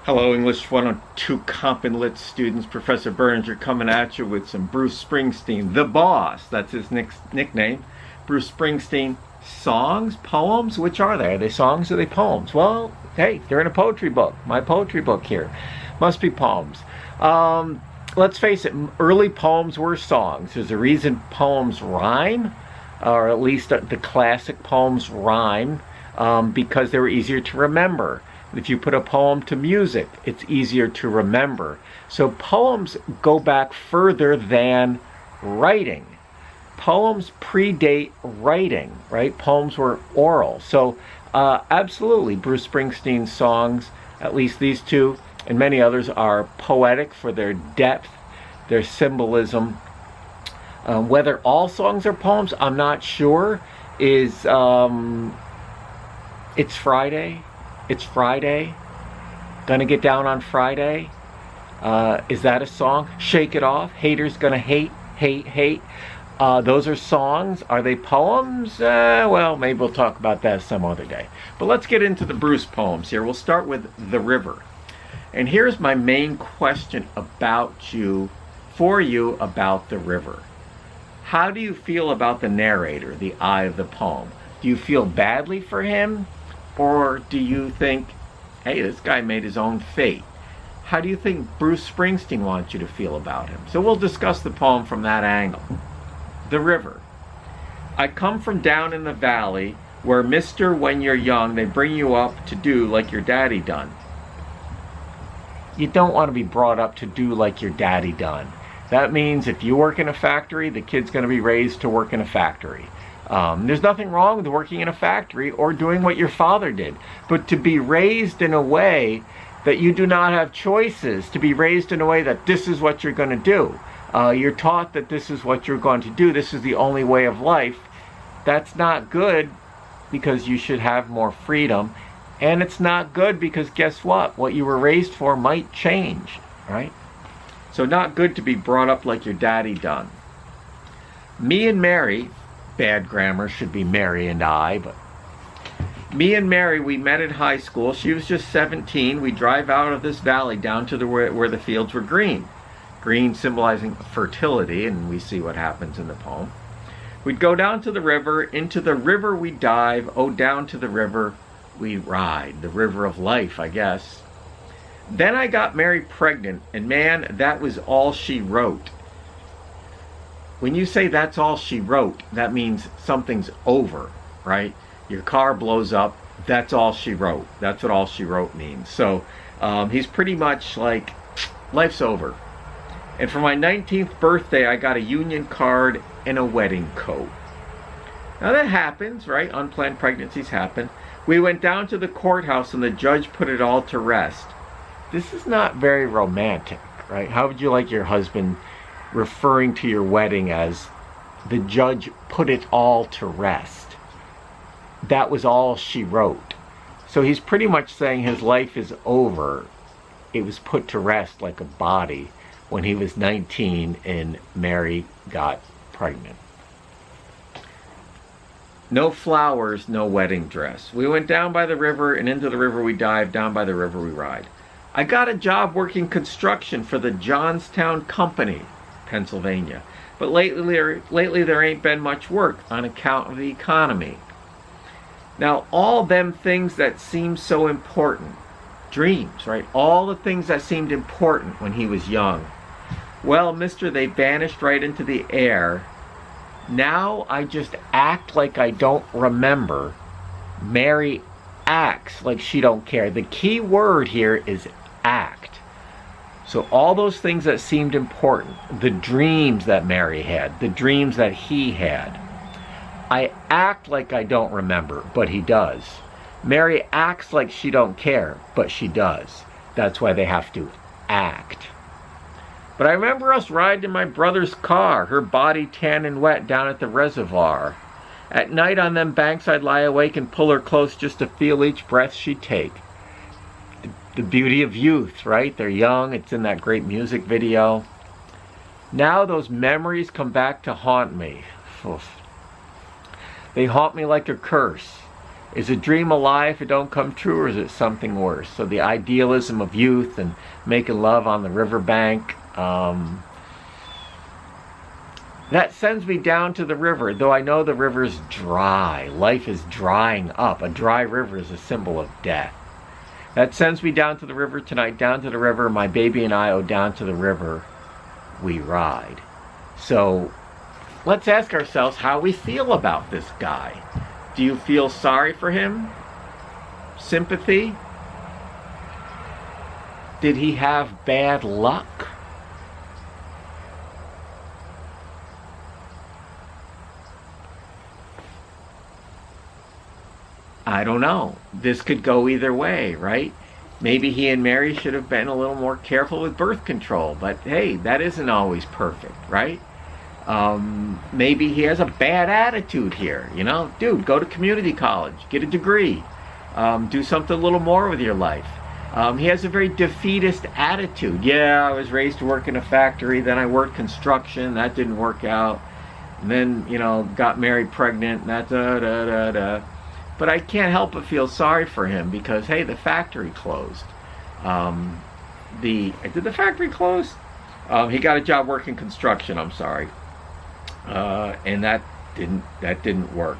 Hello, English 102 Comp and Lit students. Professor Berninger coming at you with some Bruce Springsteen, the boss. That's his nickname. Bruce Springsteen. Songs, poems, which are they? Are they songs or are they poems? Well, hey, they're in a poetry book. My poetry book here. Must be poems. Let's face it, early poems were songs. There's a reason poems rhyme, or at least the classic poems rhyme, because they were easier to remember. If you put a poem to music, it's easier to remember. So poems go back further than writing. Poems predate writing, right? Poems were oral. So absolutely, Bruce Springsteen's songs, at least these two and many others, are poetic for their depth, their symbolism. Whether all songs are poems, I'm not sure. It's Friday. It's Friday. Gonna get down on Friday. Is that a song? Shake It Off. Haters gonna hate, hate, hate. Those are songs. Are they poems? Well, maybe we'll talk about that some other day. But let's get into the Bruce poems here. We'll start with The River. And here's my main question about you, for you, about the river. How do you feel about the narrator, the I of the poem? Do you feel badly for him? Or do you think, hey, this guy made his own fate? How do you think Bruce Springsteen wants you to feel about him? So we'll discuss the poem from that angle. The River. I come from down in the valley where, mister, when you're young, they bring you up to do like your daddy done. You don't want to be brought up to do like your daddy done. That means if you work in a factory, the kid's going to be raised to work in a factory. There's nothing wrong with working in a factory or doing what your father did. But to be raised in a way that you do not have choices, to be raised in a way that this is what you're going to do. You're taught that this is what you're going to do. This is the only way of life. That's not good, because you should have more freedom. And it's not good because guess what? What you were raised for might change, right? So not good to be brought up like your daddy done. Me and Mary, bad grammar, should be Mary and I, but me and Mary, we met at high school. She was just 17. We drive out of this valley down to where the fields were green. Green symbolizing fertility, and we see what happens in the poem. We'd go down to the river. Into the river we dive. Oh, down to the river we ride. The river of life, I guess. Then I got Mary pregnant, and man, that was all she wrote. When you say that's all she wrote, that means something's over, right? Your car blows up, that's all she wrote. That's what all she wrote means. So he's pretty much like, life's over. And for my 19th birthday, I got a union card and a wedding coat. Now that happens, right? Unplanned pregnancies happen. We went down to the courthouse and the judge put it all to rest. This is not very romantic, right? How would you like your husband referring to your wedding as the judge put it all to rest? That was all she wrote. So he's pretty much saying his life is over. It was put to rest like a body when he was 19 and Mary got pregnant. No flowers, no wedding dress. We went down by the river, and into the river we dive, down by the river we ride. I got a job working construction for the Johnstown Company, Pennsylvania. But lately there ain't been much work on account of the economy. Now, all them things that seem so important, dreams, right? All the things that seemed important when he was young. Well, mister, they vanished right into the air. Now I just act like I don't remember. Mary acts like she don't care. The key word here is act. So all those things that seemed important, the dreams that Mary had, the dreams that he had, I act like I don't remember, but he does. Mary acts like she don't care, but she does. That's why they have to act. But I remember us riding in my brother's car, her body tan and wet down at the reservoir. At night on them banks I'd lie awake and pull her close just to feel each breath she'd take. The beauty of youth, right? They're young. It's in that great music video. Now those memories come back to haunt me. Oof. They haunt me like a curse. Is a dream a lie if it don't come true, or is it something worse? So the idealism of youth and making love on the riverbank, that sends me down to the river, though I know the river's dry. Life is drying up. A dry river is a symbol of death. That sends me down to the river tonight, down to the river. My baby and I, oh, down to the river we ride. So let's ask ourselves how we feel about this guy. Do you feel sorry for him? Sympathy? Did he have bad luck? I don't know. This could go either way, right? Maybe he and Mary should have been a little more careful with birth control, but hey, that isn't always perfect, right? Maybe he has a bad attitude here, you know? Dude, go to community college, get a degree, do something a little more with your life. He has a very defeatist attitude. Yeah, I was raised to work in a factory, then I worked construction, that didn't work out, and then, you know, got married pregnant, and that da-da-da-da. But I can't help but feel sorry for him because, hey, the factory closed. Did the factory close? He got a job working construction, I'm sorry. And that didn't work.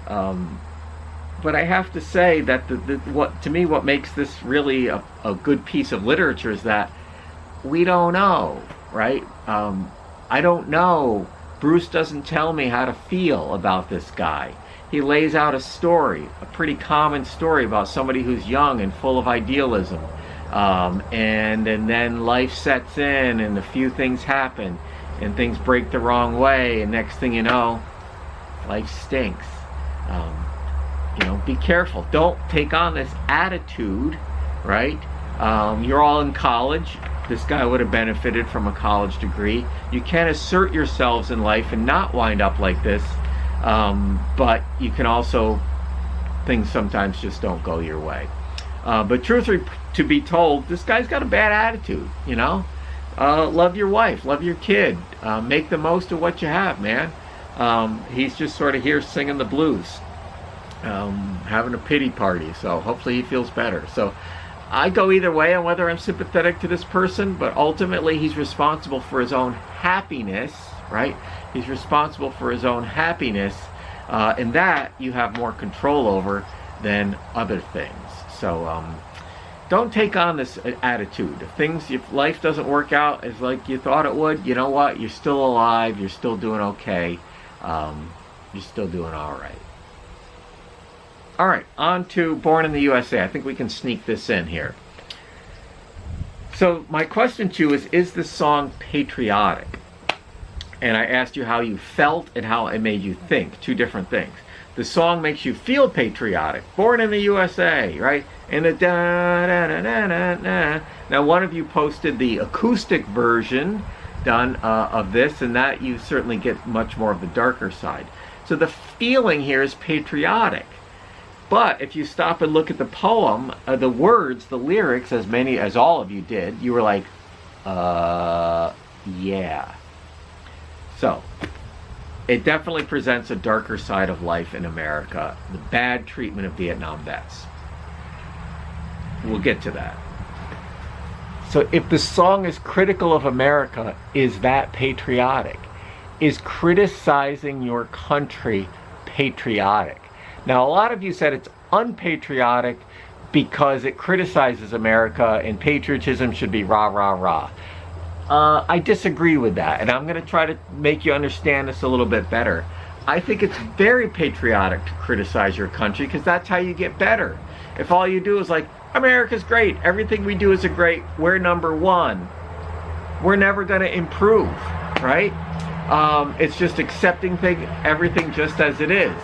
But I have to say that what makes this really a good piece of literature is that we don't know, right? I don't know. Bruce doesn't tell me how to feel about this guy. He lays out a story, a pretty common story about somebody who's young and full of idealism. And then life sets in and a few things happen and things break the wrong way, and next thing you know, life stinks. You know, be careful. Don't take on this attitude, right? You're all in college. This guy would have benefited from a college degree. You can't assert yourselves in life and not wind up like this. But you can also, things sometimes just don't go your way. But truth to be told, this guy's got a bad attitude, you know? Love your wife, love your kid, make the most of what you have, man. He's just sort of here singing the blues, having a pity party, so hopefully he feels better. So I go either way on whether I'm sympathetic to this person, but ultimately he's responsible for his own happiness, right? He's responsible for his own happiness, and that you have more control over than other things. So don't take on this attitude. If life doesn't work out as like you thought it would, you know what? You're still alive. You're still doing okay. You're still doing all right. All right, on to Born in the USA. I think we can sneak this in here. So my question to you is this song patriotic? And I asked you how you felt and how it made you think. Two different things. The song makes you feel patriotic. Born in the USA, right? And the da-da-da-da-da-da. Now, one of you posted the acoustic version done of this, and that you certainly get much more of the darker side. So the feeling here is patriotic. But if you stop and look at the poem, the words, the lyrics, as all of you did, you were like, yeah. So, it definitely presents a darker side of life in America, the bad treatment of Vietnam vets. We'll get to that. So if the song is critical of America, is that patriotic? Is criticizing your country patriotic? Now, a lot of you said it's unpatriotic because it criticizes America and patriotism should be rah, rah, rah. I disagree with that, and I'm going to try to make you understand this a little bit better. I think it's very patriotic to criticize your country because that's how you get better. If all you do is like, America's great, everything we do is great, we're number one, we're never going to improve, right? It's just accepting everything just as it is.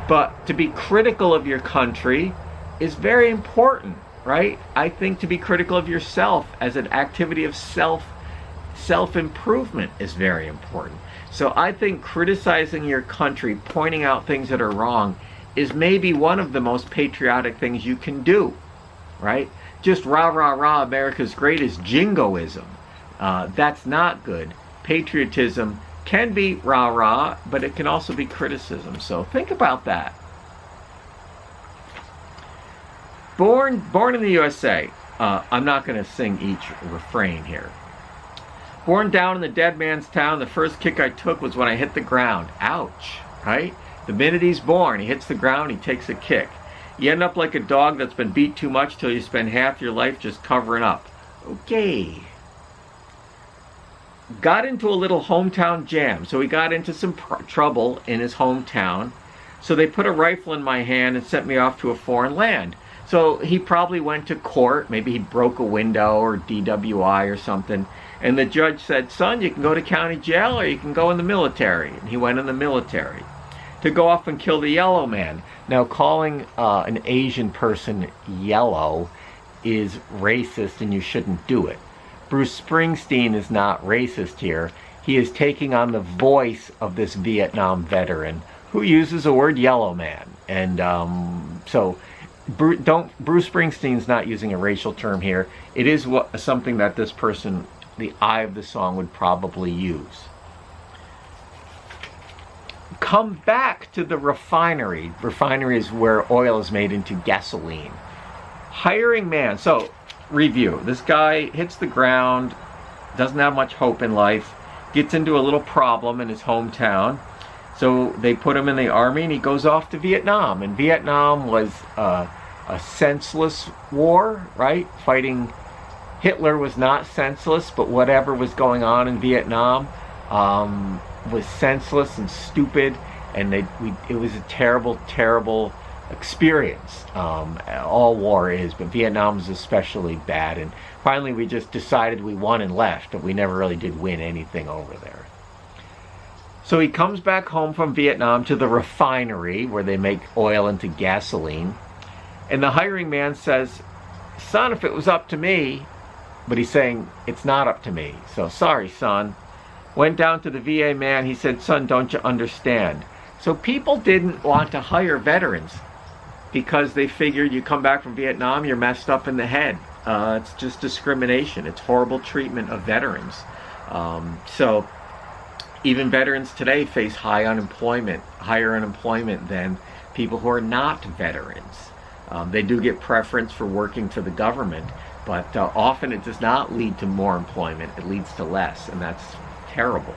But to be critical of your country is very important, right? I think to be critical of yourself as an activity of self-improvement is very important. So I think criticizing your country, pointing out things that are wrong, is maybe one of the most patriotic things you can do, right? Just rah, rah, rah, America's great is jingoism. That's not good. Patriotism can be rah, rah, but it can also be criticism. So think about that. Born in the USA. I'm not going to sing each refrain here. Born down in the dead man's town, the first kick I took was when I hit the ground. Ouch, right? The minute he's born, he hits the ground, he takes a kick. You end up like a dog that's been beat too much till you spend half your life just covering up. Okay. Got into a little hometown jam. So he got into some trouble in his hometown. So they put a rifle in my hand and sent me off to a foreign land. So he probably went to court. Maybe he broke a window or DWI or something. And the judge said, son, you can go to county jail or you can go in the military. And he went in the military to go off and kill the yellow man. Now, calling an Asian person yellow is racist and you shouldn't do it. Bruce Springsteen is not racist here. He is taking on the voice of this Vietnam veteran who uses the word yellow man. And so Bruce Springsteen's not using a racial term here. It is something that this person, the eye of the song, would probably use. Come back to the refinery. Refinery is where oil is made into gasoline. Hiring man. So, review. This guy hits the ground, doesn't have much hope in life, gets into a little problem in his hometown. So they put him in the army and he goes off to Vietnam. And Vietnam was a senseless war, right? Fighting Hitler was not senseless, but whatever was going on in Vietnam was senseless and stupid, and it was a terrible, terrible experience. All war is, but Vietnam is especially bad. And finally, we just decided we won and left, but we never really did win anything over there. So he comes back home from Vietnam to the refinery where they make oil into gasoline, and the hiring man says, son, if it was up to me, but he's saying, it's not up to me. So, sorry, son. Went down to the VA man. He said, son, don't you understand? So people didn't want to hire veterans because they figured you come back from Vietnam, you're messed up in the head. It's just discrimination. It's horrible treatment of veterans. So even veterans today face higher unemployment than people who are not veterans. They do get preference for working for the government, but often it does not lead to more employment. It leads to less, and that's terrible.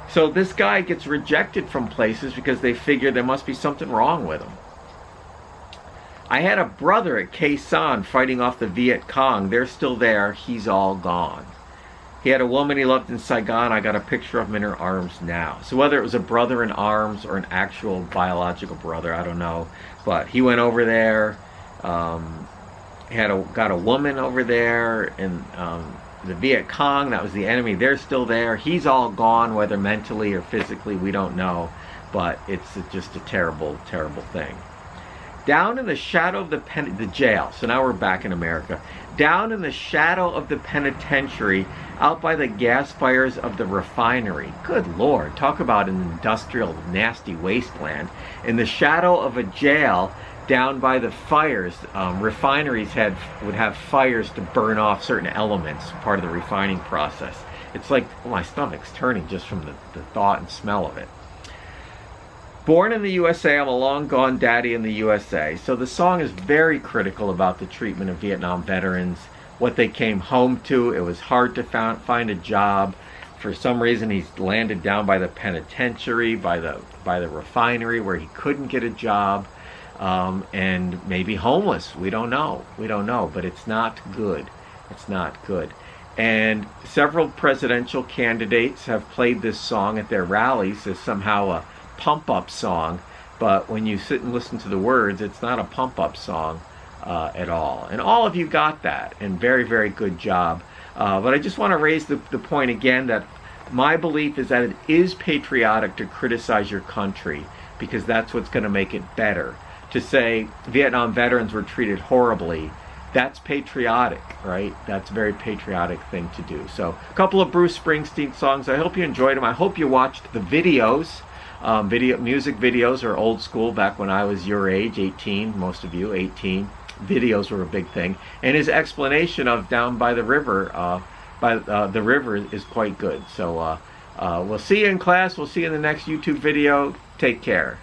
So this guy gets rejected from places because they figure there must be something wrong with him. I had a brother at Khe Sanh fighting off the Viet Cong. They're still there. He's all gone. He had a woman he loved in Saigon. I got a picture of him in her arms now. So whether it was a brother in arms or an actual biological brother, I don't know. But he went over there. Got a woman over there, and the Viet Cong, that was the enemy. They're still there. He's all gone, whether mentally or physically, we don't know. But it's just a terrible, terrible thing. Down in the shadow of the jail. So now we're back in America. Down in the shadow of the penitentiary, out by the gas fires of the refinery. Good Lord, talk about an industrial nasty wasteland. In the shadow of a jail, down by the fires, refineries would have fires to burn off certain elements, part of the refining process. It's like, oh, my stomach's turning just from the thought and smell of it. Born in the USA, I'm a long gone daddy in the USA. So the song is very critical about the treatment of Vietnam veterans, what they came home to. It was hard to find a job. For some reason, he's landed down by the penitentiary, by the refinery, where he couldn't get a job. And maybe homeless. We don't know. But it's not good. It's not good. And several presidential candidates have played this song at their rallies as somehow a pump-up song. But when you sit and listen to the words, it's not a pump-up song at all. And all of you got that. And very, very good job. But I just want to raise the point again that my belief is that it is patriotic to criticize your country, because that's what's going to make it better. To say Vietnam veterans were treated horribly, that's patriotic, right? That's a very patriotic thing to do. So a couple of Bruce Springsteen songs. I hope you enjoyed them. I hope you watched the videos. Music videos are old school, back when I was your age, 18, most of you, 18. Videos were a big thing. And his explanation of Down by the River, the river is quite good. So we'll see you in class. We'll see you in the next YouTube video. Take care.